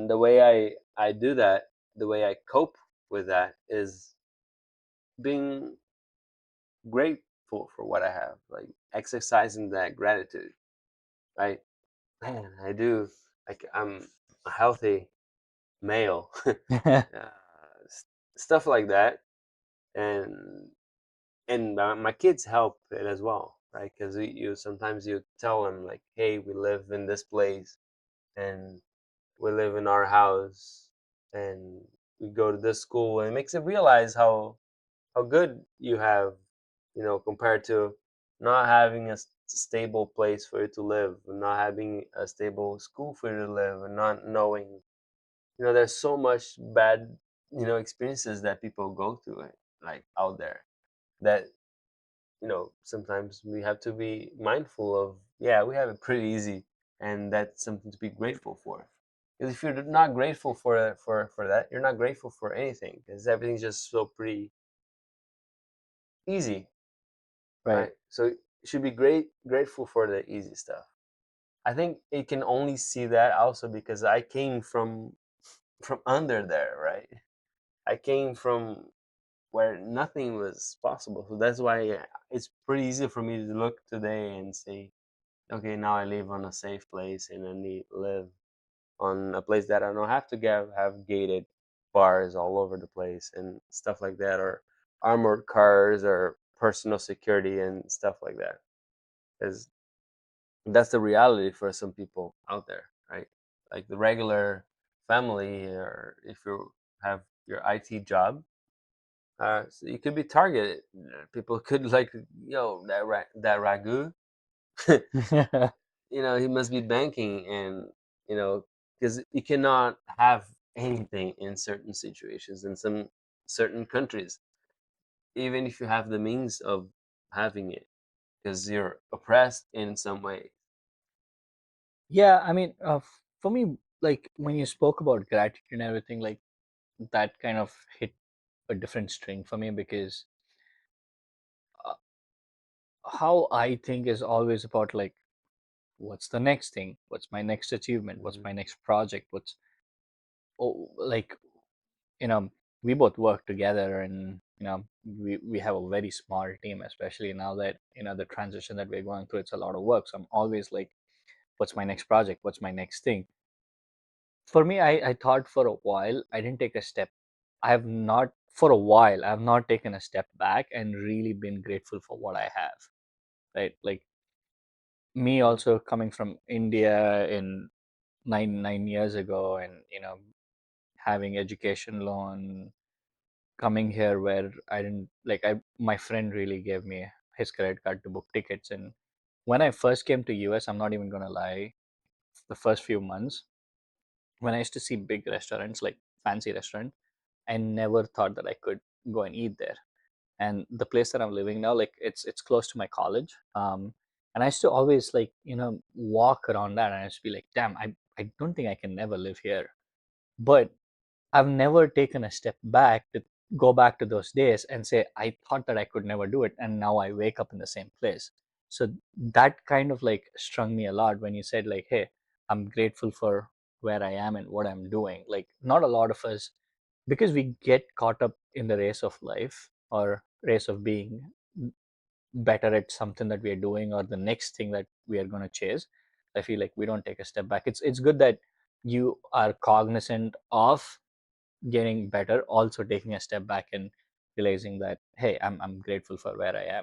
And the way I do that, the way I cope with that is being grateful for what I have, like exercising that gratitude, right? Man, I do. Like I'm a healthy male, stuff like that, and my kids help it as well, right? Because you sometimes you tell them like, hey, we live in this place, and we live in our house, and we go to this school, and it makes it realize how good you have, compared to not having a stable place for you to live, and not having a stable school for you to live, and not knowing, there's so much bad, experiences that people go through, like out there, that sometimes we have to be mindful of. Yeah, we have it pretty easy, and that's something to be grateful for. Because if you're not grateful for that, you're not grateful for anything, because everything's just so pretty easy, Right. right? So you should be grateful for the easy stuff. I think it can only see that also because I came from under there, right? I came from where nothing was possible. So that's why it's pretty easy for me to look today and say, okay, now I live on a safe place, and I need live on a place that I don't have to have gated bars all over the place and stuff like that, or armored cars, or personal security and stuff like that. Because that's the reality for some people out there, right? Like the regular family, or if you have your IT job, so you could be targeted. People could like, that ragu, he must be banking, and because you cannot have anything in certain situations in some certain countries, even if you have the means of having it, because you're oppressed in some way. Yeah, I mean, for me, like when you spoke about gratitude and everything, like that kind of hit a different string for me because uh, how I think is always about like, what's the next thing? What's my next achievement? What's Mhm. my next project? Like, you know, we both work together and, we have a very small team, especially now that, the transition that we're going through, it's a lot of work. So I'm always like, what's my next project? What's my next thing? For me, I thought for a while, I didn't take a step. I have not, for a while, I have not taken a step back and really been grateful for what I have, right? Like me Mhm. also coming from India in nine years ago, and having education loan, coming here where I didn't like I my friend really gave me his credit card to book tickets. And when I first came to US, I'm not even gonna lie, the first few months when I used to see big restaurants, like fancy restaurant, I never thought that I could go and eat there. And the place that I'm living now, like it's close to my college. And I used to always like, walk around that and I used to be like, damn, I don't think I can never live here. But I've never taken a step back to go back to those days and say, I thought that I could never do it. And now I wake up in the same place. So that kind of like strung me a lot when you said, like, hey, I'm grateful for where I am and what I'm doing. Like, not a lot of us, because we get caught up in the race of life or race of being better at something that we are doing or the next thing that we are going to chase. I feel like we don't take a step back. It's good that you are cognizant of getting better, also taking a step back and realizing that, hey, I'm grateful for where I am.